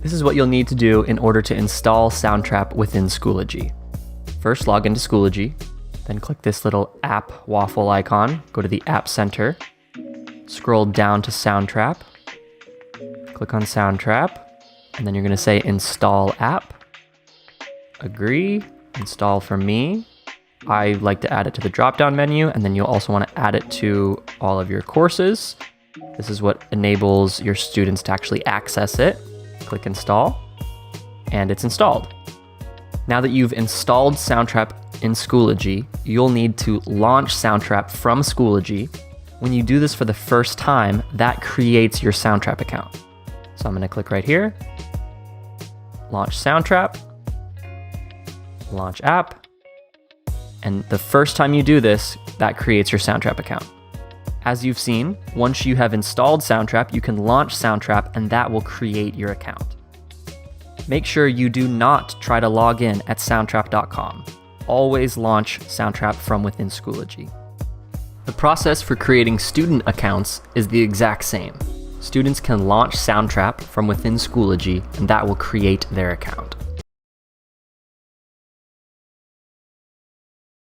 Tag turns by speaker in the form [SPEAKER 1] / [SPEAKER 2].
[SPEAKER 1] This is what you'll need to do in order to install Soundtrap within Schoology. First, log into Schoology, then click this little app waffle icon, go to the App Center, scroll down to Soundtrap, click on Soundtrap, and then you're going to say Install App, agree, install for me. I like to add it to the drop-down menu, and then you'll also want to add it to all of your courses. This is what enables your students to actually access it. Click Install, and it's installed. Now that you've installed Soundtrap in Schoology, you'll need to launch Soundtrap from Schoology. When you do this for the first time, that creates your Soundtrap account. So I'm going to click right here, launch Soundtrap, launch app, and the first time you do this, that creates your Soundtrap account. As you've seen, once you have installed Soundtrap, you can launch Soundtrap and that will create your account. Make sure you do not try to log in at soundtrap.com. Always launch Soundtrap from within Schoology. The process for creating student accounts is the exact same. Students can launch Soundtrap from within Schoology and that will create their account.